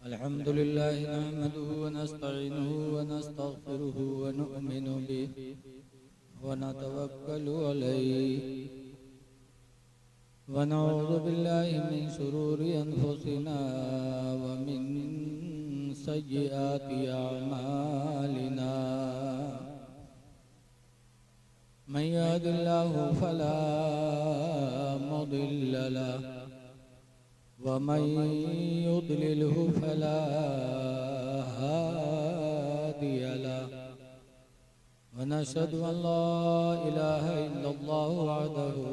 अल्हम्दुलिल्लाह नहमदुहु व नस्तईनुहु व नस्तगफिरुहु व नु'मिनु बिहि व नतवक्कलु अलैहि व नऊज़ु बिल्लाहि मिन शुरूरि अनफुसिना व मिन सय्यिआति अअमालिना मन यहदिल्लाहु फला मुदिल्ल लहु वमन युद्लिलहु फला हादिय लहु वनशहदु अन ला इलाहा इल्लल्लाहु वहदहु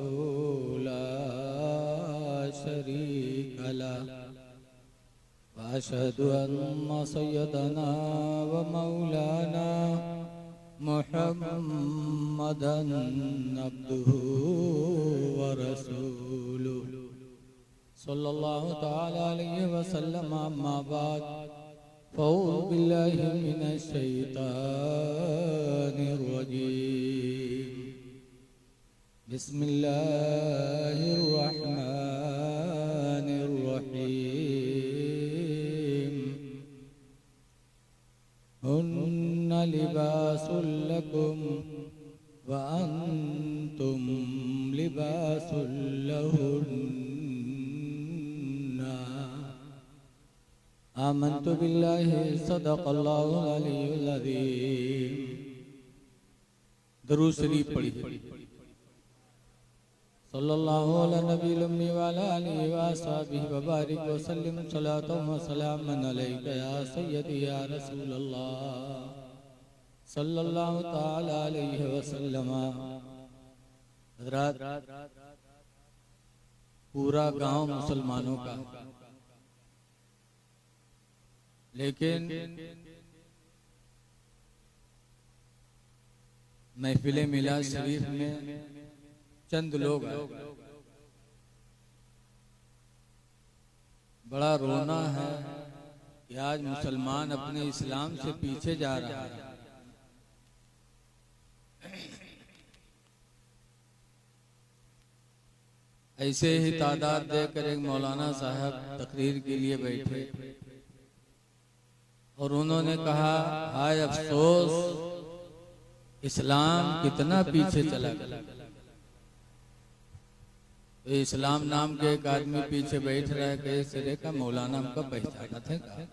ला शरीक लहु वअशहदु अन्न सय्यदना व मौलाना मुहम्मदन अब्दुहु व रसूलुहु सल्लल्लाहु तआला अलैहि वसल्लम अम्मा बाद फ़अऊज़ु बिल्लाहि मिनश शैतानिर रजीम बिस्मिल्लाहिर रहमानिर रहीम हुन्ना लिबासुल लकुम व अंतुम लिबासुल लहुन्ना आमन्तु बिल्लाहि सदक़ल्लाहुल अलीयुल अज़ीम। दरूद शरीफ पढ़िए। सल्लल्लाहु अला नबील उम्मी व अला आलिहि व अस्हाबिहि व बारिक व सल्लिम सलातन व सलामन अलैका या सय्यदी या रसूलल्लाह सल्लल्लाहु तआला अलैहि वसल्लम। हज़रात, पूरा गांव मुसलमानों का, लेकिन महफिल मिलाद शरीफ में चंद लोग आए। बड़ा रोना है कि आज मुसलमान अपने इस्लाम से पीछे जा रहा है। ऐसे ही तादाद देकर एक मौलाना साहब तकरीर के लिए बैठे और उन्होंने कहा, हाय अफसोस, इस्लाम कितना पीछे चला गया। तो इस्लाम नाम के एक आदमी पीछे बैठ रहा है, कहे सिरे का मौलाना हमको पहचाना था क्या?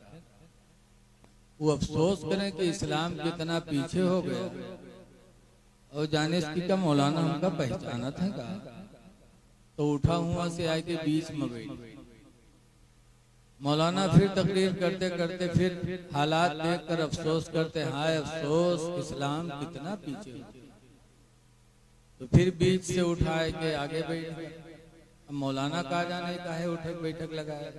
वो अफसोस करें कि इस्लाम कितना पीछे हो गया और जाने का मौलाना हमका पहचाना था क्या? तो उठा हुआ से आके बीच में बैठ। मौलाना फिर तकरीर करते करते फिर हालात देखकर अफसोस करते, हाय अफसोस, इस्लाम कितना पीछे हो। तो फिर बीच से उठाए के आगे बैठ गए। अब मौलाना कहा जाने काहे उठक बैठक लगाया।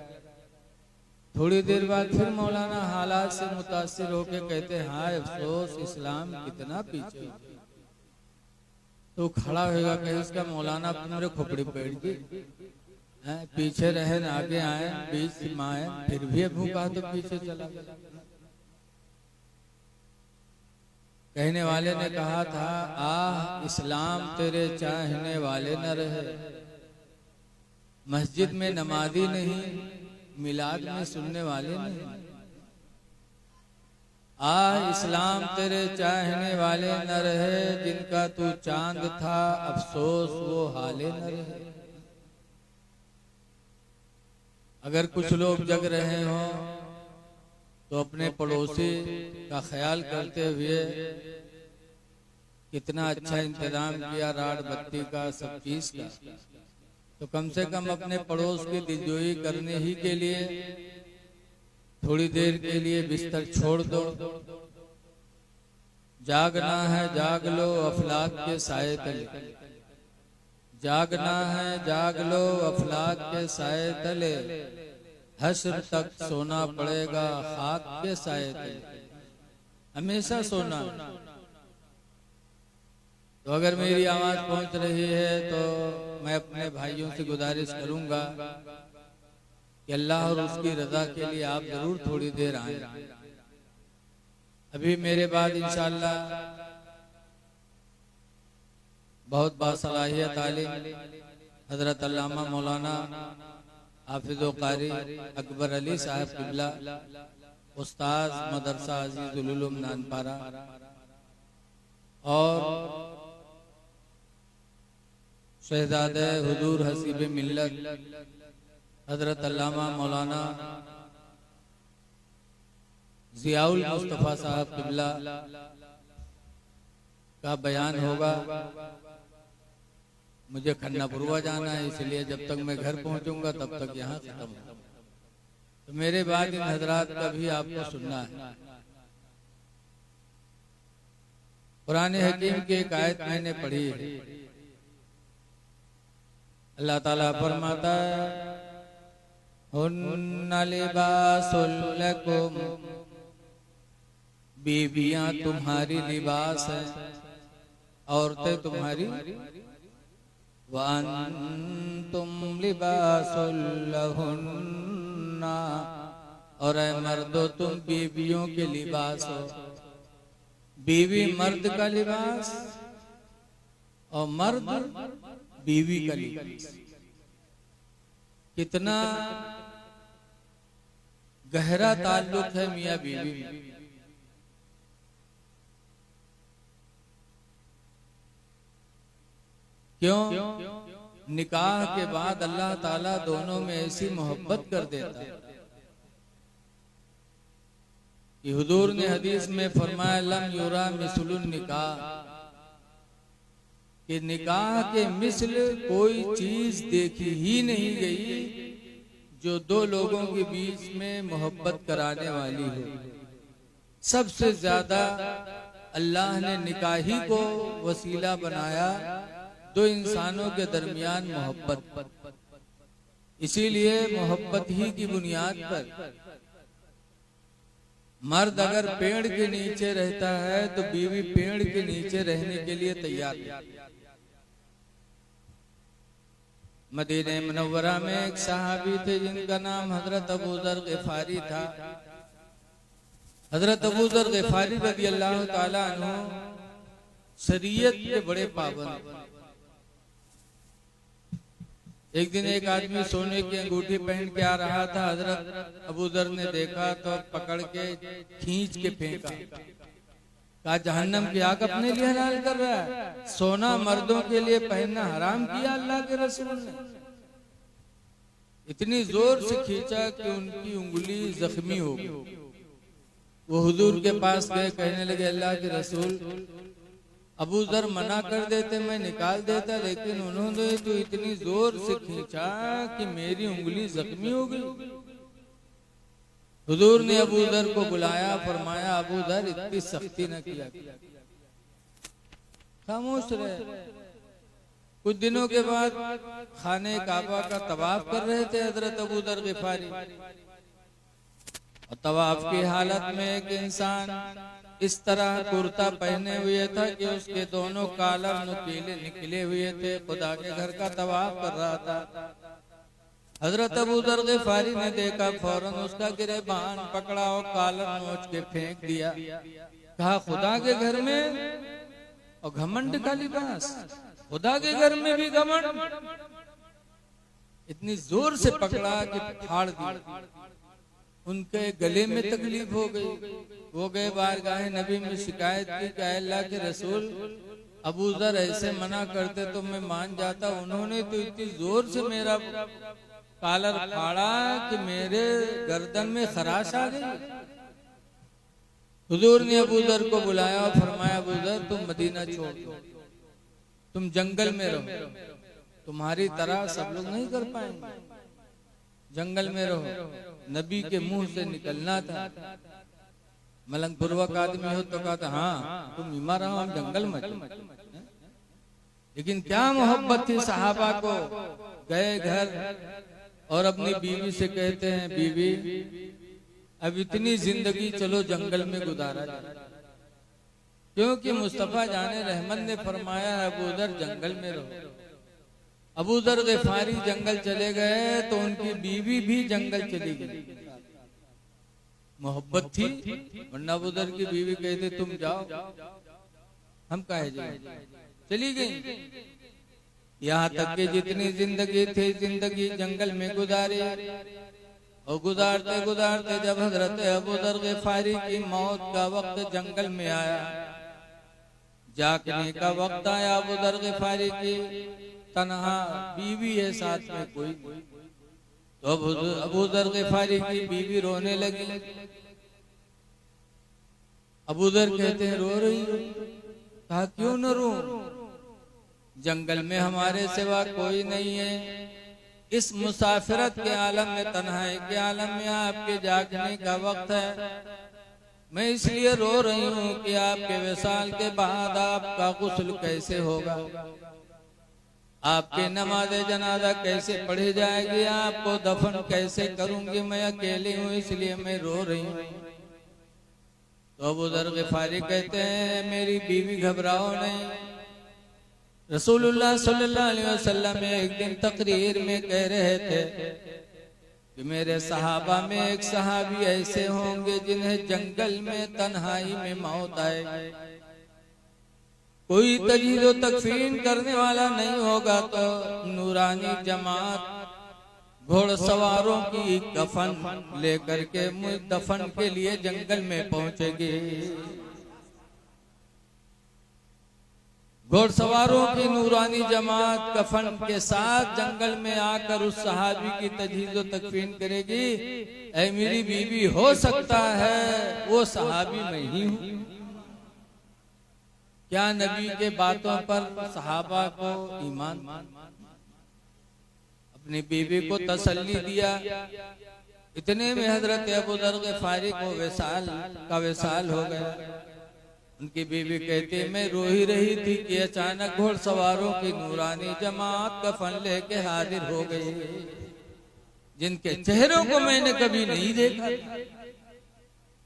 थोड़ी देर बाद फिर मौलाना हालात से मुतासिर होके कहते, हाय अफसोस, इस्लाम कितना पीछे हो। तो खड़ा होगा, कहे उसका मौलाना अपने खोपड़ी बैठ गई, पीछे रहे न आगे आए, बीच में आए, फिर भी भूखा तो पीछे चला गया। कहने वाले ने कहा था, आह इस्लाम तेरे चाहने वाले न रहे, मस्जिद में नमाजी नहीं, मिलाद में सुनने वाले नहीं। आह इस्लाम तेरे चाहने वाले न रहे, जिनका तू चांद था, अफसोस वो हाले न रहे। अगर कुछ लोग जग रहे हो तो अपने पड़ोसी का ख्याल करते हुए कितना अच्छा इंतजाम किया, राड बत्ती का, सब चीज का, तो कम से कम अपने पड़ोस की दिलजोई करने ही के लिए थोड़ी देर के लिए बिस्तर छोड़ दो। जागना है जाग लो अफलाक के साए तले, जागना है जाग लो अफलाक के साए तले, हश्र तक सोना पड़ेगा खाक के साए तले। हमेशा सोना। तो अगर मेरी आवाज पहुंच रही है तो मैं अपने भाइयों से गुजारिश करूंगा कि अल्लाह और उसकी रजा के लिए आप जरूर थोड़ी देर आए। अभी मेरे बाद इंशाअल्लाह बहुत बासलाहियत आलिम हजरत अल्लामा मौलाना हाफिज़ो कारी अकबर अली साहब किबला, उस्ताद मदरसा अजीजुल उलूम नानपारा, और शहजादे हुजूर हसीब मिल्लत हजरत अल्लामा मौलाना जियाउल मुस्तफ़ा साहब किबला का बयान होगा। मुझे खन्नापुरवा जाना है, इसलिए जब तक मैं घर पहुंचूंगा तब तक यहाँ खत्म होगा। तो मेरे बाद इन हजरात का भी आपको सुनना है। कुरान हकीम की एक आयत मैंने पढ़ी है। अल्लाह ताला फरमाता है, हुन्ना लिबासुल लकुम, बीवियां तुम्हारी लिबास है, औरतें तुम्हारी, व अंतुम लिबासुल लहुन्ना, और ऐ मर्दो तुम बीवियों के लिबास हो। बीवी मर्द का लिबास और मर्द बीवी का लिबास। कितना गहरा ताल्लुक है मियाँ बीवी में। क्यों? निकाह के बाद अल्लाह ताला दोनों में ऐसी मोहब्बत कर देता है कि हुजूर ने हदीस में फरमाया, लम युरा मिसलुन निकाह, कि निकाह के मिसल कोई चीज देखी ही नहीं गई जो दो लोगों के बीच में मोहब्बत कराने वाली हो। सबसे ज्यादा अल्लाह ने निकाही को वसीला बनाया दो इंसानों के दरमियान मोहब्बत। इसीलिए मोहब्बत ही की बुनियाद पर मर्द अगर पेड़ के नीचे रहता है तो बीवी पेड़ के नीचे रहने के लिए तैयार है। मदीने मुनव्वरा में एक सहाबी थे जिनका नाम हजरत अबू जर गिफारी था। हजरत अबू जर गिफारी रज़ी अल्लाह ताला अन्हु शरीयत के बड़े पाबंद। एक दिन एक आदमी सोने की अंगूठी पहन के आ रहा था। हजरत अबू जर ने देखा तो पकड़ के खींच के फेंका। कहा, जहन्नम की आग अपने लिए हलाल कर रहा है। सोना मर्दों के लिए पहनना हराम किया अल्लाह के रसूल ने। इतनी जोर से खींचा कि उनकी उंगली जख्मी हो गई। वो हुजूर के पास गए, कहने लगे, अल्लाह के रसूल, अबू जर मना कर देते मैं निकाल देता, लेकिन उन्होंने तो इतनी जोर से खींचा कि मेरी उंगली जख्मी हो गई। हुजूर ने अबू जर को बुलाया, फरमाया, अबू जर इतनी सख्ती न किया, खामोश रहे। कुछ दिनों के बाद खाने काबा का तवाफ कर रहे थे हजरत अबू जर गिफारी, और तवाफ की हालत में एक इंसान इस तरह कुर्ता पहने हुए था कि उसके दोनों कालर नुकीले निकले हुए थे। खुदा के घर का तवाफ कर रहा था। हजरत अबू जर गिफारी ने देखा, फौरन उसका गिरेबान पकड़ा और कालर नोच के फेंक दिया। कहा, खुदा के घर में और घमंड का लिबास, खुदा के घर में भी घमंड। इतनी जोर से पकड़ा कि फाड़ दिया। उनके गले में तकलीफ हो गई। वो गए बारगाह नबी में शिकायत की कि अल्लाह के रसूल, अबू जर ऐसे मना करते तो मैं मान जाता, उन्होंने तो इतनी जोर से मेरा कालर फाड़ा कि मेरे गर्दन में खराश आ गई। हुजूर ने अबू जर को बुलाया और फरमाया, अबू जर तुम मदीना छोड़ दो, तुम जंगल में रहो, तुम्हारी तरह सब लोग नहीं कर पाएंगे, जंगल में रहो। नबी के मुंह से निकलना था, मलंग पूर्वक आदमी हो तो कहा था, हाँ तुम इमा रहो, हम जंगल में। लेकिन क्या मोहब्बत थी सहाबा को। गए घर और अपनी बीवी से कहते हैं, बीवी अब इतनी जिंदगी चलो जंगल में गुजारा जाए, क्योंकि मुस्तफा जाने रहमत ने फरमाया अबू जर जंगल में रहो। अबू जर गिफारी जंगल चले गए तो उनकी बीवी भी जंगल चली गई। मोहब्बत थी, वरना अबू जर की बीवी कहते तुम जाओ, हम काहे जाए, चली गई। यहाँ तक कि जितनी जिंदगी थी जिंदगी जंगल में गुजारी, और गुजारते गुजारते जब हजरत अबू दर गिफारी की मौत का वक्त जंगल में आया, जागने का वक्त आया अबू दर गिफारी की, तन्हा बीवी है साथ में कोई, तो अबू दर गिफारी की बीवी रोने लगी। अबू दर कहते हैं रो रही हो? कहा क्यों न रो, जंगल में हमारे सिवा कोई नहीं है, इस मुसाफिरत के आलम में, तन्हाई के आलम में आपके जागने का वक्त है, मैं इसलिए रो रही हूँ कि आपके विसाल के बाद आपका गुस्ल कैसे होगा, आपके नमाज़े जनाजा कैसे पढ़ी जाएगी, आपको दफन कैसे करूंगी, मैं अकेली हूँ इसलिए मैं रो रही हूँ। तो अबू दर गिफारी कहते हैं मेरी बीवी घबराओ नहीं। रसूलुल्लाह सल्लल्लाहु अलैहि वसल्लम एक दिन तकरीर में कह रहे थे कि मेरे सहाबा में एक सहाबी ऐसे होंगे जिन्हें जंगल में तन्हाई में मौत आए, कोई तजहीद तकफीन करने वाला नहीं होगा, तो नूरानी जमात घोड़सवारों की कफन लेकर के मुझ दफन के लिए जंगल में पहुंचेगी। घोड़सवारों की नूरानी जमात कफन के साथ जंगल में आकर उस सहाबी की तजहीद तकफीन करेगी। ऐ मेरी बीवी, हो सकता है वो सहाबी मैं ही हूं। क्या नबी के बातों पर सहाबा को ईमान, अपनी बीवी को तसल्ली दिया। इतने में हजरत अबू दर गिफारी को विसाल हो गया। उनकी बीवी कहती मैं रो ही रही थी कि अचानक घोड़सवारों की नूरानी जमात कफन लेके हाजिर हो गई, जिनके चेहरों को मैंने कभी नहीं देखा।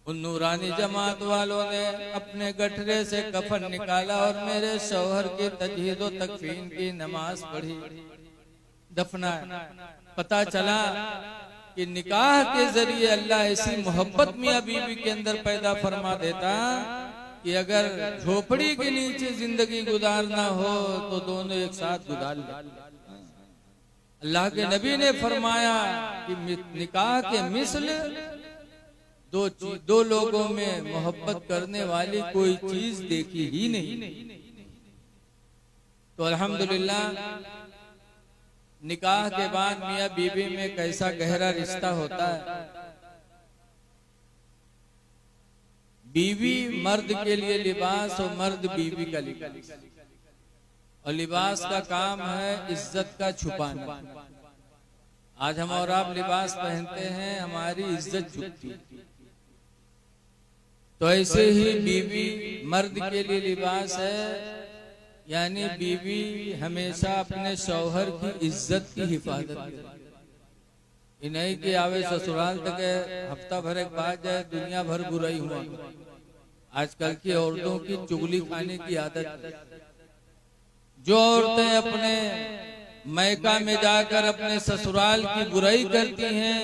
उन नूरानी जमात वालों ने अपने गठरे से कफन निकाला और मेरे शौहर की तजहीद व तकफीन की नमाज पढ़ी, दफनाया। पता चला कि निकाह के जरिए अल्लाह ऐसी मोहब्बत मियां बीवी के अंदर पैदा फरमा देता कि अगर झोपड़ी के नीचे जिंदगी गुजारना हो तो दोनों एक साथ गुजार ले। अल्लाह के नबी ने फरमाया कि निकाह के मिस्ल दो लोगों में मोहब्बत करने वाली कोई चीज देखी ही नहीं। तो अल्हम्दुलिल्लाह निकाह के बाद मियां बीवी में कैसा गहरा रिश्ता होता है। बीवी मर्द के लिए लिबास और मर्द बीवी का लिबास, और लिबास का काम है इज्जत का छुपाना। आज हम और आप लिबास पहनते हैं, हमारी इज्जत छुपती है। तो ऐसे ही बीवी मर्द के लिए लिबास है, यानी बीवी हमेशा अपने शौहर की इज्जत की हिफाजत करे। नहीं कि आवे ससुराल तक हफ्ता भर एक बाद जाए, दुनिया भर बुराई हुआ। आजकल की औरतों की चुगली खाने की आदत है। जो औरतें अपने मैका में जाकर अपने ससुराल की बुराई करती हैं,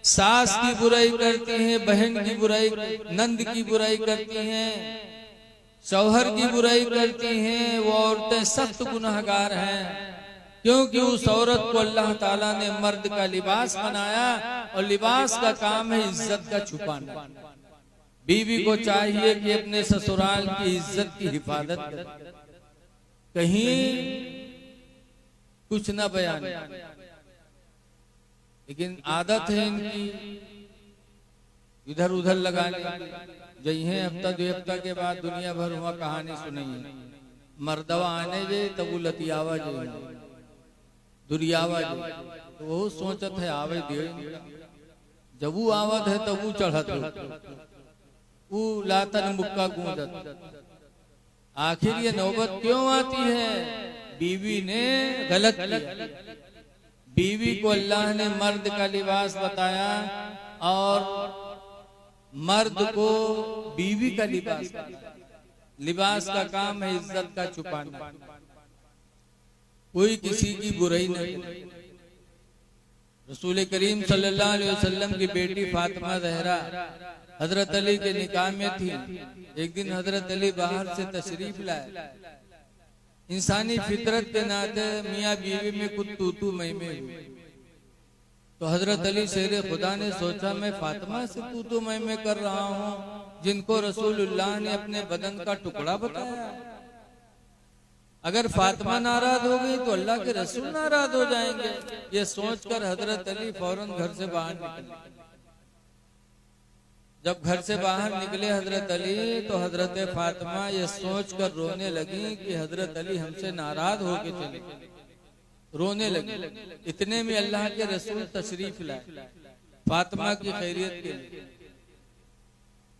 सास की बुराई करती हैं, बहन की बुराई, नंद की बुराई करती हैं, शौहर की बुराई करती हैं, वो औरतें सख्त गुनहगार हैं। क्योंकि उस औरत को अल्लाह ताला ने मर्द का लिबास बनाया, और लिबास का काम है इज्जत का छुपाना। बीवी को चाहिए कि अपने ससुराल की इज्जत की हिफाजत करे, कहीं कुछ न बयान। लेकिन आदत है इनकी इधर उधर लगाने। जइहे हफ्ता दो हफ्ता के बाद दुनिया भर हुआ कहानी सुनाइए। मर्दवा आने जे तब वो लतियावा जे दुरियावा जे, तो वो सोचत है आवे दियो। जब वो आवत है तब वो चढ़त, वो लातन मुक्का गूंजत। आखिर ये नौबत क्यों आती है? बीवी ने गलत किया। बीवी को अल्लाह ने मर्द का लिबास बताया और मर्द को बीवी का लिबास। लिबास का काम है इज्जत का छुपाना, कोई किसी की बुराई नहीं। रसूल करीम सल्लल्लाहु अलैहि वसल्लम की बेटी फातिमा ज़हरा हजरत अली के निकाह में थी। एक दिन हजरत अली बाहर से तशरीफ लाए, इंसानी फितरत के नाते मियाँ बीवी में कुछ तू मैं हुई। तो हजरत अली शेर खुदा ने सोचा मैं फातिमा से तू मैं कर रहा हूँ जिनको रसूलुल्लाह ने अपने बदन का टुकड़ा बताया। अगर फातिमा नाराज हो गई तो अल्लाह के रसूल नाराज हो जाएंगे। ये सोचकर हजरत अली फौरन घर से बाहर निकले। जब घर से बाहर निकले हजरत अली तो हजरत फातिमा ये सोचकर रोने लगी कि हजरत अली हमसे नाराज होके चले, रोने लगे। इतने में अल्लाह के रसूल तशरीफ लाए फातिमा की खैरियत के लिए।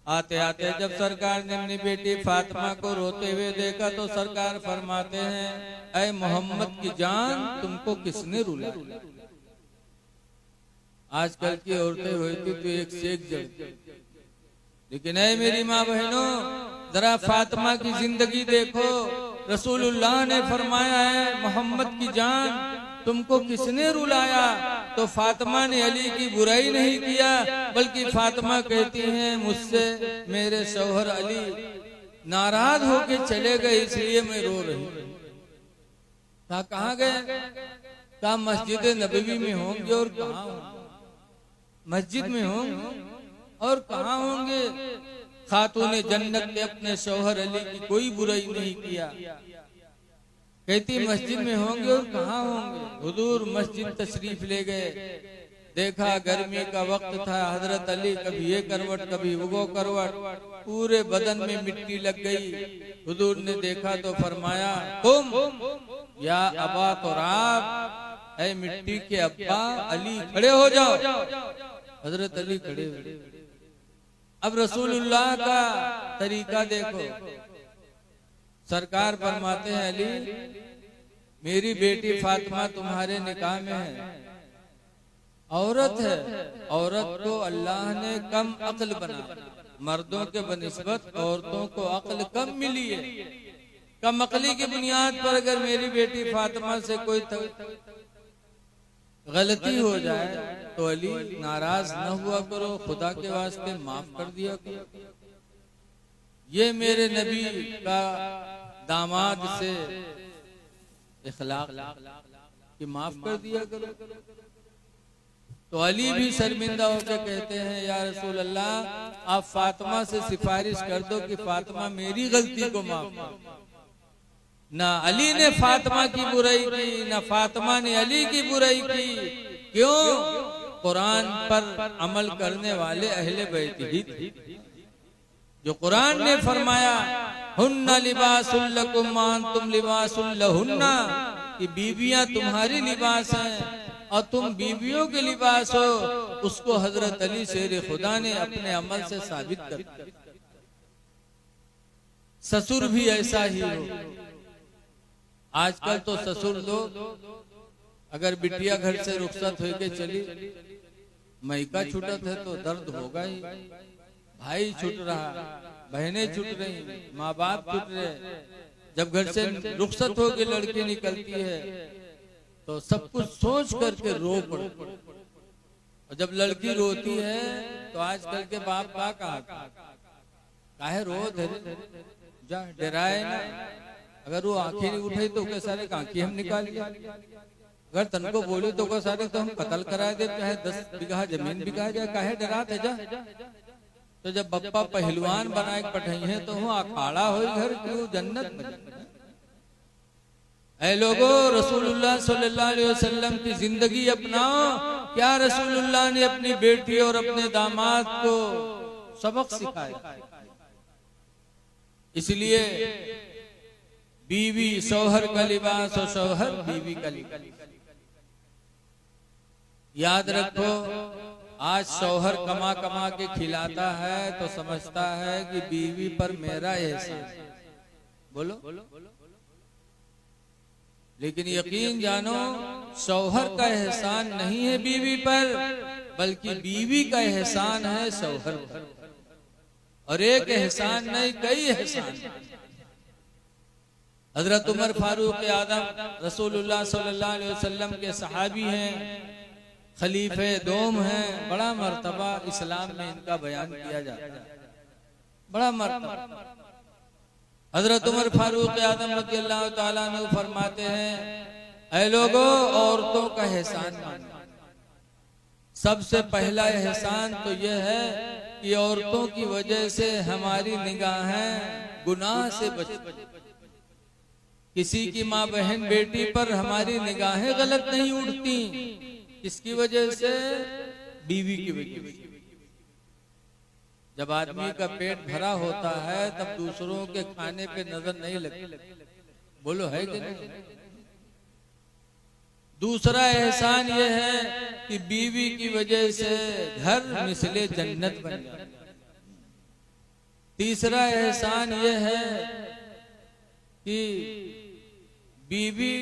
आते आते जब सरकार ने अपनी बेटी फातिमा को रोते हुए देखा तो सरकार फरमाते हैं, ऐ मोहम्मद की जान तुमको किसने रुलाया? आजकल की औरतें होती तो एक से एक जड़, लेकिन ऐ मेरी माँ बहनों जरा फातिमा की जिंदगी देखो। रसूलुल्लाह ने फरमाया है मोहम्मद की जान तुमको किसने रुलाया? तो फातिमा ने अली की बुराई नहीं किया, बल्कि फातिमा कहती हैं मुझसे मेरे शौहर अली नाराज होके चले गए इसलिए मैं रो रही हूँ। कहाँ गए? कहा मस्जिद नबवी में होंगे और कहाँ होंगे? मस्जिद में होंगे और कहाँ होंगे? खातूने जन्नत ने अपने शौहर अली की कोई बुराई नहीं किया। कहती मस्जिद में होंगे और कहाँ होंगे? हुजूर मस्जिद तशरीफ ले गए। देखा गर्मी का वक्त था, हजरत अली कभी ये करवट कभी वो करवट, पूरे बदन में मिट्टी लग गई। हुजूर ने देखा तो फरमाया तुम या अबा तुराब, ऐ मिट्टी के अब्बा अली खड़े हो जाओ। हजरत अली खड़े हुए। अब रसूलुल्लाह का तरीका देखो। सरकार फरमाते हैं अली मेरी बेटी फातिमा तुम्हारे निकाह में है, औरत है। औरत को अल्लाह ने कम अक्ल बना, मर्दों के बनिस्बत औरतों को अक्ल कम मिली है। कम अक्ली की बुनियाद पर अगर मेरी बेटी फातिमा से कोई गलती हो जाए तो अली नाराज न हुआ करो, खुदा के वास्ते माफ कर दिया करो। ये मेरे नबी का दामाद से इखलाक कि माफ कर दिया करो। तो अली भी शर्मिंदा होकर कहते हैं या रसूल अल्लाह आप फातिमा से सिफारिश कर दो कि फातिमा मेरी गलती को माफ कर। ना अली ने फातिमा की बुराई की, ना फातिमा ने अली की बुराई की। क्यों? कुरान पर अमल करने वाले अहले बैत ही थे। जो कुरान ने फरमाया हुन्ना लिबासुल लकुम व अंतुम लिबासुल लहुन्ना, कि बीवियां तुम्हारी लिबास हैं और तुम बीवियों के लिबास हो, उसको हजरत अली शेर खुदा ने अपने अमल से साबित कर दिया। ससुर भी ऐसा ही हो। आजकल तो ससुर लोग अगर बिटिया घर से रुखसत होके चली, मैका छूटत है तो दर्द होगा ही। भाई छूट रहा, बहनें छूट रही, माँ बाप छूट रहे। जब घर से रुखसत होके लड़की निकलती है तो सब कुछ सोच करके रो पड़े। और जब लड़की रोती है तो आजकल के बाप का काहे रो धरे जा डराए ना। अगर वो आंखें नहीं उठाई तो क्या सारे आंखें हम निकाल लिया। अगर तनको बोले तो क्या सारे तो हम कत्ल करा दे, चाहे 10 बीघा जमीन बिका जाए, काहे डरात है जा। तो जब बप्पा पहलवान बनाए पठाई है तो वो अखाड़ा हो घर क्यों जन्नत में। ऐ लोगों रसूलुल्लाह सल्लल्लाहु अलैहि वसल्लम की जिंदगी अपनाओ। क्या रसूलुल्लाह ने अपनी बेटी और अपने दामाद को सबक सिखाया। इसलिए बीवी शौहर का लिबास और शौहर बीवी का लिबास। याद रखो आज शौहर कमा कमा के खिलाता है तो समझता है कि बीवी पर मेरा एहसान। बोलो, लेकिन यकीन जानो शौहर का एहसान नहीं है बीवी पर, बल्कि बीवी का एहसान है शौहर पर। और एक एहसान नहीं कई एहसान। हजरत उमर फारूक आज़म रसूलुल्लाह सल्लल्लाहु अलैहि वसल्लम के सहाबी हैं, खलीफे दोम हैं। बड़ा मर्तबा इस्लाम में इनका बयान किया जाता है, बड़ा मर्तबा। हजरत उमर फारूक आजम रज़ियल्लाहु ताला अन्हु फरमाते हैं, ऐ लोगों, औरतों का एहसान मानो। सबसे पहला एहसान तो यह है कि औरतों की वजह से हमारी निगाहें गुनाह से बचती। किसी की माँ बहन बेटी पर हमारी निगाहें गलत नहीं उठती, इसकी वजह से, बीवी की वजह से। जब आदमी का पेट भरा होता है तब दूसरों के खाने पे नजर नहीं लगती। बोलो है कि नहीं? दूसरा एहसान यह है कि बीवी की वजह से घर मिसले जन्नत बन जाए। तीसरा एहसान यह है कि बीवी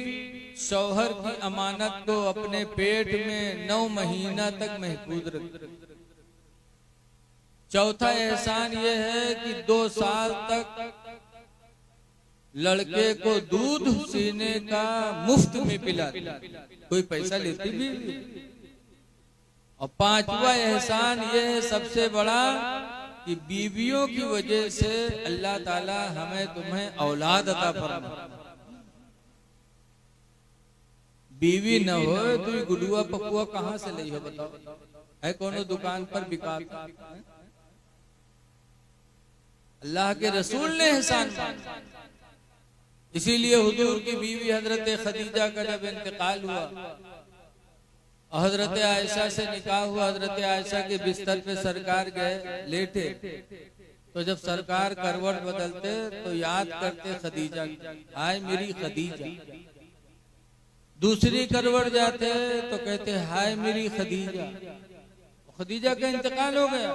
शौहर की अमानत को अपने पेट में 9 महीना तक महफूज रखे। चौथा एहसान यह है कि 2 साल तक लड़के को दूध सीने का मुफ्त में पिलाती, कोई पैसा लेती भी। और 5वां एहसान यह है सबसे बड़ा कि बीवियों की वजह से अल्लाह ताला हमें तुम्हें औलाद अता फरमाए। बीवी न हो तो गुडुआ पपुआ कहाँ से ली हो बताओ? है कोनो दुकान पर बिका? अल्लाह के रसूल ने एहसान माना। इसीलिए हुजूर की बीवी हजरत खदीजा का जब इंतकाल हुआ और हजरत आयशा से निकाह हुआ, हजरत आयशा के बिस्तर पे सरकार गए लेटे, तो जब सरकार करवट बदलते तो याद करते खदीजा, हाय मेरी खदीजा। दूसरी करवट जाते तो कहते हाय मेरी खदीजा। खदीजा का इंतकाल हो गया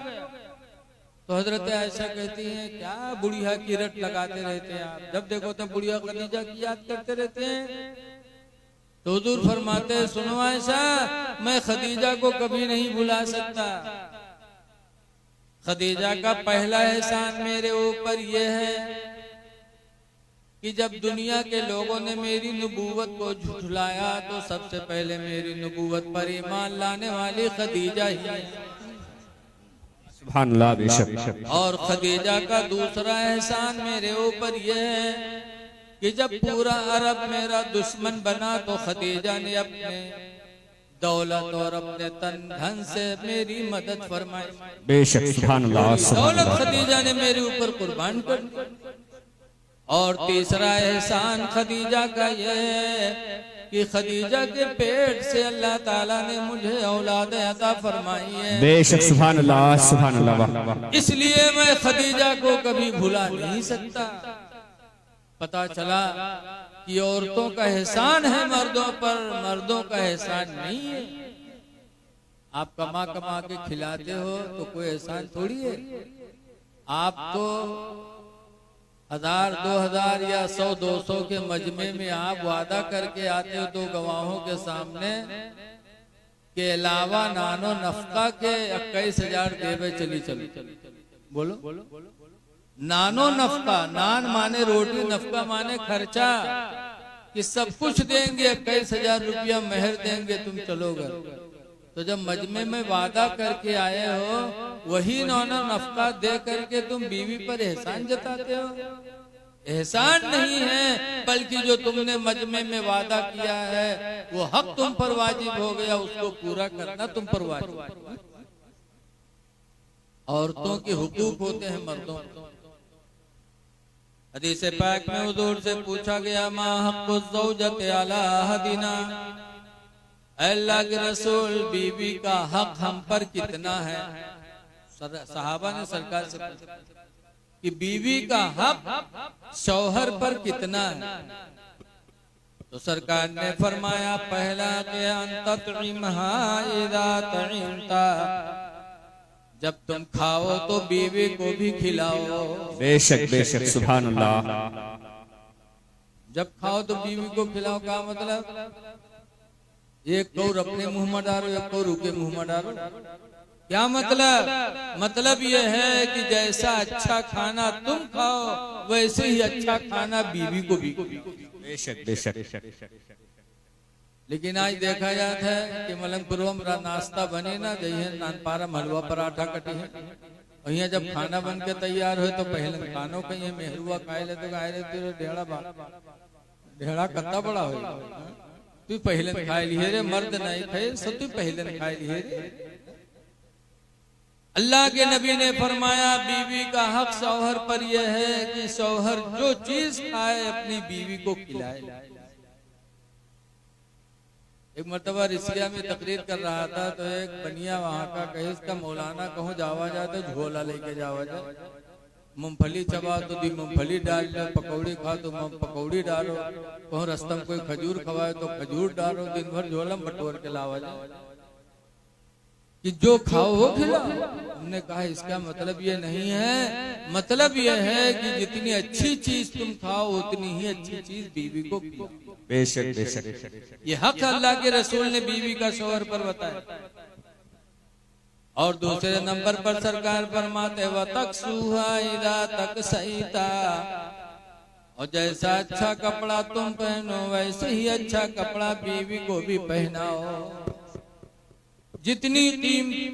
तो हजरत आयशा कहती हैं, क्या बुढ़िया की रट लगाते रहते हैं आप, जब देखो तब बुढ़िया खदीजा की याद करते रहते हैं। तो हुजूर फरमाते हैं, सुनो आयशा, मैं खदीजा को कभी नहीं भुला सकता। खदीजा का पहला एहसान मेरे ऊपर यह है कि जब दुनिया के लोगों ने मेरी नबूवत को झुठलाया तो सबसे पहले मेरी नबूवत पर ईमान लाने वाली खदीजा ही है। सुभानअल्लाह, बेशक। और खदीजा का दूसरा एहसान मेरे ऊपर यह है कि जब पूरा अरब मेरा दुश्मन बना तो खदीजा ने अपने दौलत और अपने तन धन से मेरी मदद फरमाई। बेशक, सुभानअल्लाह। दौलत खदीजा ने मेरे ऊपर कुर्बान कर दी। और तीसरा एहसान खदीजा का यह है कि खदीजा के पेट से अल्लाह ताला ने मुझे औलाद अता फरमाई है। बेशक, सुभानअल्लाह, सुभानअल्लाह। इसलिए मैं खदीजा को कभी भुला नहीं सकता। पता चला कि औरतों का एहसान है मर्दों पर, मर्दों का एहसान नहीं है। आप कमा कमा के खिलाते हो तो कोई एहसान थोड़ी है। आप तो 1000, 2000 या 100-200 के मजमे में आप वादा करके आते हो 2 गवाहों के सामने के अलावा नानो नफका के 21,000 देवे चली चली। बोलो नानो नफका, नान माने रोटी, नफका माने खर्चा, कि सब कुछ देंगे, 21,000 रुपया मेहर देंगे, तुम चलोगे। तो जब मजमे में वादा करके आए हो वही नानो नफका दे करके तुम बीवी पर एहसान जताते हो। एहसान नहीं है, बल्कि जो तुमने मजमे में वादा किया है वो हक तुम पर वाजिब हो गया, उसको पूरा करना तुम पर वाजिब। औरतों के हुकूक होते हैं मर्दों पर। हदीस पाक में हुजूर से पूछा गया, मा हक़्क़ुज़ ज़ौजति अला अहदिना, अल्लाह के रसूल बीवी का हक हम पर कितना है? सहाबा ने सरकार से पूछा कि बीवी का हक शौहर पर कितना है? तो सरकार ने फरमाया, पहला के अंततइमहा इज़ा तइमता, जब तुम खाओ तो बीवी को भी खिलाओ। बेशक, बेशक, सुभानअल्लाह। जब खाओ तो बीवी को खिलाओ का मतलब? एक कौर अपने मुंह में डालो, एक कौर उनके मुंह में डालो। क्या मतलब? मतलब यह है कि जैसा अच्छा खाना तुम खाओ वैसे ही अच्छा खाना बीवी को भी। बेशक, बेशक। लेकिन आज देखा जाता है कि मलंगपुर में नाश्ता बने ना जइए नानपारा हलवा पराठा कटी है, और यहाँ जब खाना बन के तैयार हो तो पहले खानों कहीं मेहरुआ खाए ले तो खाए ले ढेड़ा कत्ता बड़ा हो तू पहले खाए लिए रे, मर्द नहीं खाए सब तू पहले खाए लिए रे। अल्लाह के नबी ने फरमाया बीवी का हक शौहर पर यह है कि शौहर जो चीज खाए अपनी बीवी को खिलाए। एक मर्तबा रिसिया में तकरीर कर रहा था तो एक बनिया वहां का कहे इसका मौलाना कहूँ जावा जाए तो झोला लेके जावा जाए, मूंगफली चबा तो दी मूंगफली डाल दो, पकौड़ी खा तो पकौड़ी डालो, कहूँ रास्ता में कोई खजूर खवाए तो खजूर डालो, दिन भर झोला बटोर के लावा जाए कि जो खाओ वो खिलाओ। हमने कहा इसका मतलब ये नहीं है, मतलब ये है कि जितनी अच्छी चीज तुम खाओ उतनी ही अच्छी चीज बीवी को खिलाओ। बेशक बेशक ये हक अल्लाह के रसूल ने बीवी का शौहर पर बताया। और दूसरे नंबर पर सरकार फरमाते व तक सुहाइदा तक सईता, और जैसा अच्छा कपड़ा तुम पहनो वैसे ही अच्छा कपड़ा बीवी को भी पहनाओ। जितनी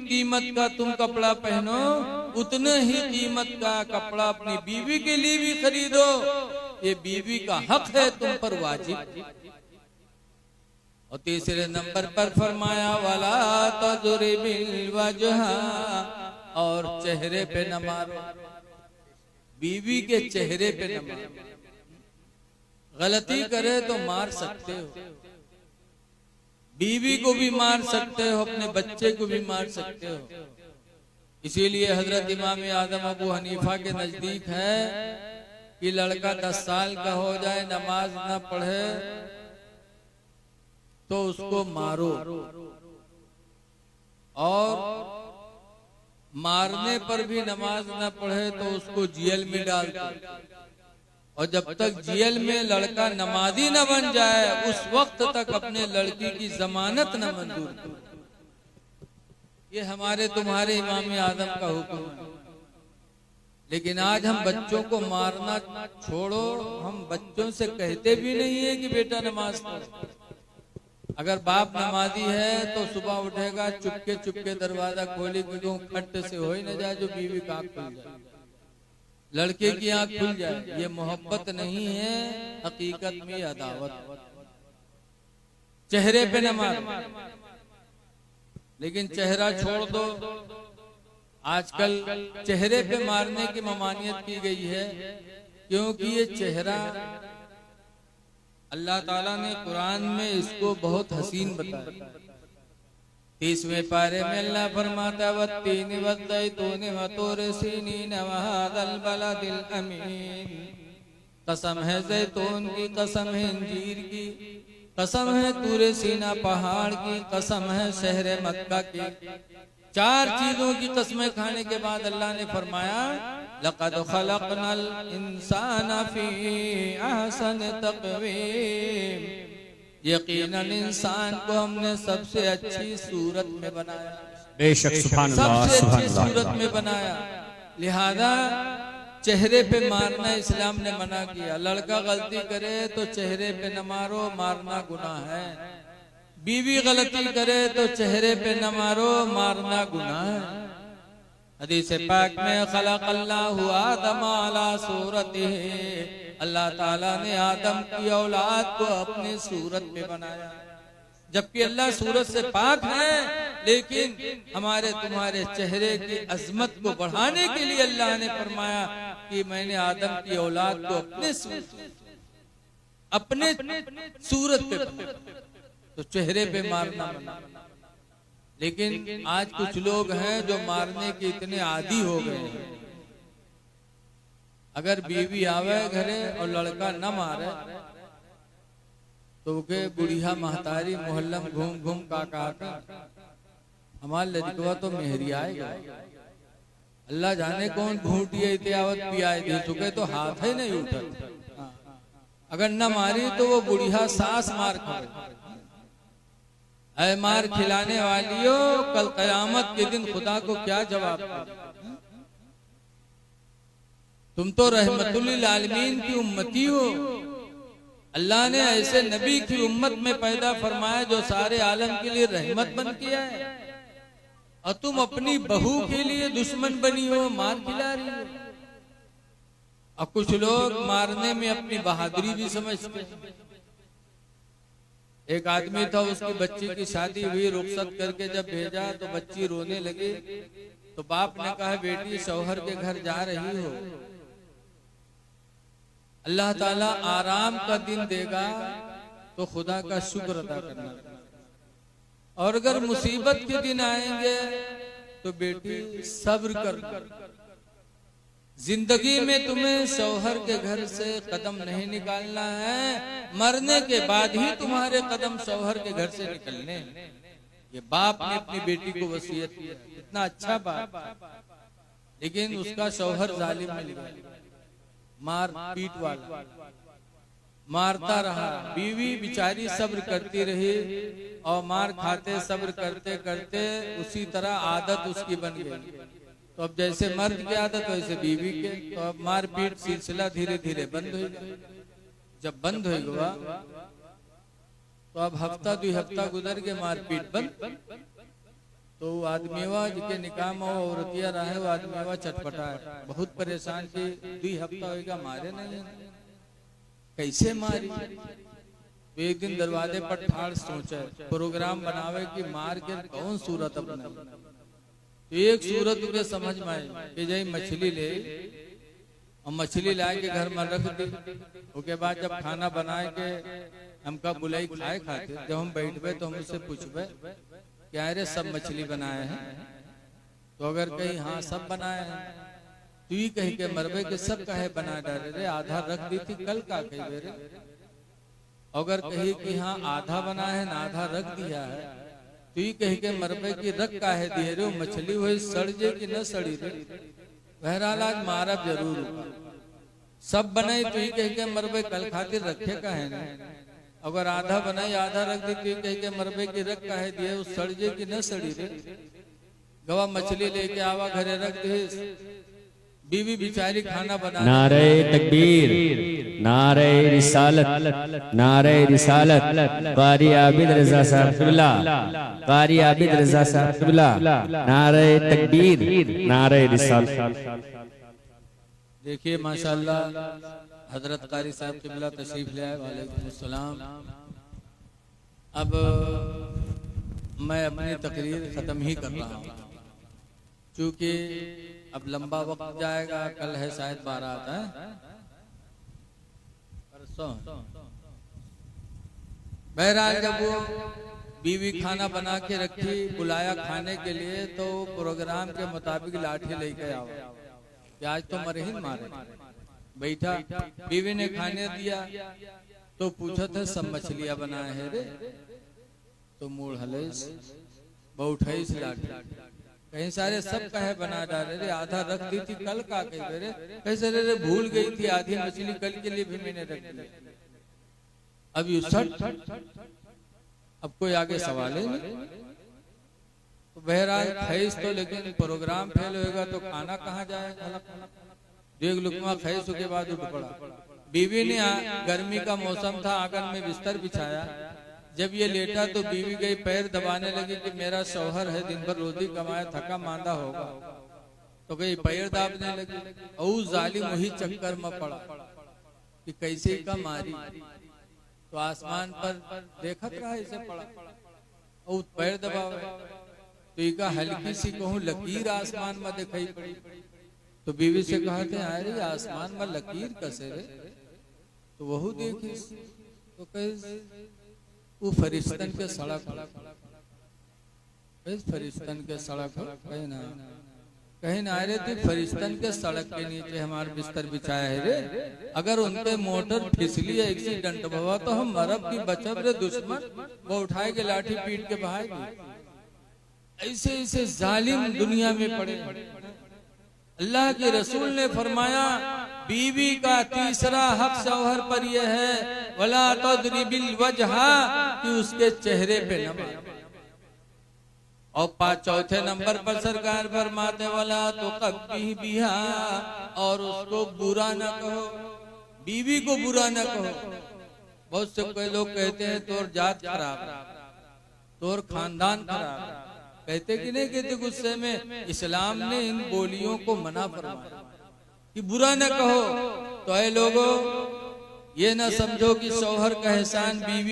कीमत का तुम कपड़ा पहनो उतने ही कीमत का कपड़ा अपनी बीवी के लिए भी खरीदो, ये बीवी का हक है तुम पर वाजिब। और तीसरे नंबर पर फरमाया वाला तज़रिबिल वजहा, और चेहरे पे न मारो, बीवी के चेहरे पे न मारो। गलती करे तो मार सकते हो, बीवी को भी मार सकते हो, अपने बच्चे को भी मार सकते हो। इसीलिए हजरत इमाम आदम अबू हनीफा के नजदीक है कि लड़का 10 साल का हो जाए नमाज ना पढ़े तो उसको मारो, और मारने पर भी नमाज ना पढ़े तो उसको जेल में डाल दो, और जब तक जेल में लड़का नमाजी न बन जाए उस वक्त तक अपने लड़की की जमानत न मंजूर करो। ये हमारे तुम्हारे इमाम आदम का हुक्म है। लेकिन आज हम बच्चों को मारना छोड़ो, हम बच्चों से कहते भी नहीं है कि बेटा नमाज पढ़ो। अगर बाप नमाजी है तो सुबह उठेगा चुपके चुपके दरवाजा खोले क्यों खट से हो ही न जाए जो बीवी का आँख खुल जाए, लड़के की आंख खुल जाए। ये मोहब्बत नहीं है, हकीकत में अदावत। चेहरे पे न मारो, लेकिन चेहरा छोड़ दो। आजकल चेहरे पे मारने की ममानियत की गई है, क्योंकि ये चेहरा अल्लाह ताला ने कुरान में इसको बहुत हसीन बताया। 30वें पारे में अल्लाह फरमाता वत्तीन वज़ैतून वतूर सीनीन वहादल बलदिल अमीन, कसम है जैतून की, कसम है अंजीर की, कसम है तूरे सीना पहाड़ की, कसम है शहर मक्का की। 4 चीजों की कसमें खाने के बाद अल्लाह ने फरमाया लक़द खलक़नल इंसाना फी अहसन तक़वीम, यकीनन इंसान को हमने सबसे अच्छी सूरत में बनाया। बेशक सुभान अल्लाह, सबसे सुभान अच्छी अल्लाह। सूरत में बनाया। लिहाजा चेहरे पे मारना इस्लाम ने मना किया। लड़का गलती करे तो चेहरे पे न मारो, मारना गुनाह है। बीवी गलती करे तो चेहरे पे न मारो, मारना गुनाह है। हदीस पाक में खलक़ल्लाहु आदम अला सूरतिही, अल्लाह ताला ने आदम की औलाद को अपनी सूरत में बनाया। जबकि अल्लाह सूरत से पाक है, लेकिन हमारे तुम्हारे चेहरे की अजमत को बढ़ाने के लिए अल्लाह ने फरमाया कि मैंने आदम की औलाद को अपने सूरत पे बनाया, तो चेहरे पे मारना बना। लेकिन आज कुछ लोग हैं जो मारने के इतने आदी हो गए हैं। अगर बीवी आवे घरे और लड़का न मारे तो के बुढ़िया महतारी मोहल्ला में घूम घूम का हमारे लड़कवा तो मेहरी आएगा। अल्लाह जाने कौन घूटिए इतियावत पियाए दी चुके तो हाथ ही नहीं उठा। अगर न मारी तो वो बुढ़िया सास मार खाए। ऐ मार खिलाने वालियों, कल कयामत के दिन खुदा को क्या जवाब दो? तुम तो रहमतुल्लिल आलमीन की उम्मती हो। अल्लाह ने ऐसे नबी की उम्मत में पैदा फरमाया जो सारे आलम के लिए रहमत बन किया है, और तुम अपनी बहू के लिए दुश्मन बनी हो, मार खिला रही हो। और कुछ लोग मारने में अपनी बहादुरी भी समझते हैं। एक आदमी था, उसकी बच्ची की शादी हुई, रुखसत करके जब भेजा तो बच्ची रोने लगी, तो बाप ने कहा बेटी शौहर के घर जा रही हो, अल्लाह ताला आराम का दिन देगा तो खुदा का शुक्र अदा करना, और अगर मुसीबत के दिन आएंगे तो बेटी सब्र कर। जिंदगी में तुम्हें शौहर के घर से कदम नहीं निकालना है, मरने के बाद ही तुम्हारे कदम शौहर के घर से निकलने हैं। ये बाप ने अपनी बेटी को वसीयत किया, इतना अच्छा बाप, लेकिन उसका शौहर जालिम मिल गया, मार पीट वाला, मारता रहा। बीवी बिचारी सब्र करती रही और मार खाते सब्र करते करते उसी तरह आदत उसकी बन गई। तो अब जैसे मर्द की आदत वैसे बीवी के, तो अब मारपीट सिलसिला धीरे धीरे बंद हो गया। जब बंद हो गया तो अब हफ्ता 2 हफ्ता गुजर के मारपीट बंद। तो आदमीवा जिसके निकाह में औरतिया रहा, वो आदमीवा चटपटा है, बहुत परेशान की 2 हफ्ता होगा मारे नहीं, कैसे मारी। तो एक दिन दरवाजे पर ठाड़ सोचा, प्रोग्राम बनावे कि मार के कौन सूरत अपना। तो एक सूरत के समझ में आई कि जाई मछली ले, और मछली ला के घर में रख दी। उसके बाद जब खाना बनाए के हमका बुलाई खाए खाते, जब हम बैठबे तो हम उससे पूछबे क्या रे सब मछली बनाए हैं, तो अगर कहीं हाँ सब बनाए हैं, तू ही कही के मरबे के सब कहे बना डाले रे, आधा रख दी थी कल का कही रे। अगर कही कि हाँ आधा बना है ना आधा रख दिया है, तू ही कही के मरबे की रख काहे दिए रे, मछली हुई सड़ जे कि न सड़ी रे। बहरहाल आज मारब जरूर, सब बनाई तू ही कही के मरबे कल खातिर रखे काहे ना। अगर आधा बनाई आधा रख दी, तू ही कही के मरबे की रख काहे दिए, वो सड़ जे कि न सड़ी रे। गवा मछली लेके आवा घरे रख दी, बीवी बिचारी खाना बना। नारे तकबीर, नारे रिसालत, नारे रिसालत, कारी आबिद रजा साहब किबला, कारी आबिद रजा साहब किबला, नारे तकबीर, नारे रिसालत। देखिए माशाल्लाह हजरत कारी साहब किबला तशरीफ ले आए, वालेकुम अस्सलाम। अब मैं अपनी तकरीर खत्म ही कर रहा हूँ, क्योंकि अब लंबा वक्त जाएगा, कल है शायद बारात है, परसों। बहरहाल जब वो बीवी खाना बना के रखी, बुलाया खाने के लिए, तो प्रोग्राम के मुताबिक लाठी लेके आओ कि आज तो मरे ही मारे। बैठा, बीवी ने खाने दिया तो पूछा था सब मछलियां बनाए हैं रे, तो मूड हलेस बहुठाईस लाठी, कहीं सारे सब कहे बना डाले रे, आधा रख दी थी कल का कही रे, कैसे रे भूल गई थी आधी मछली कल के लिए भी मैंने रख दी। अब यू सट, अब कोई आगे सवाल ही नहीं। तो बहरहाल खैस तो, लेकिन प्रोग्राम फेल होगा तो खाना कहाँ जाएगा। एक लुकमा खैस के बाद उठ पड़ा। बीवी ने, गर्मी का मौसम था, आंगन में बिस्तर बिछाया, जब ये लेटा तो बीवी गई पैर दबाने लगी कि मेरा शौहर है, दिन भर रोटी कमाया, थका मांदा होगा, तो गई पैर दाबने लगी। और जालिम वही चक्कर में पड़ा कि कैसे का मारी, तो आसमान पर देखत रहा ऐसे पड़ा और पैर दबावे, तो इका हल्की सी कहूँ लकीर आसमान में दिखाई पड़ी। तो बीवी से कहा थे अरे आसमान में लकीर कैसे रे, तो वह देखी तो कहे वो फरिश्तन के सड़क, फरिश्तन के सड़क कहीं ना रे, तो फरिश्तन के सड़क के नीचे हमारा बिस्तर बिछाया है रे, अगर उनके मोटर फिसली एक्सीडेंट हुआ तो हम मरब की बचब रे, दुश्मन वो उठाए के लाठी पीट के बहाएगी। ऐसे ऐसे जालिम दुनिया में पड़े। अल्लाह के रसूल ने फरमाया बीवी का तीसरा हक शौहर पर यह है वला तदरिबिल वजहा, कि उसके चेहरे पे न मारे। और चौथे नंबर पर सरकार फरमाते वाला तो कभी बिहा, और उसको बुरा न कहो, बीवी को बुरा न कहो। बहुत से कोई लोग कहते हैं तोर जात खराब, तोर खानदान खराब, कहते कि नहीं कहते गुस्से में, इस्लाम ने इन बोलियों को मना फरमाया कि बुरा न कहो। तो ऐ लोगों, ये न समझो कि शौहर का एहसान बीवी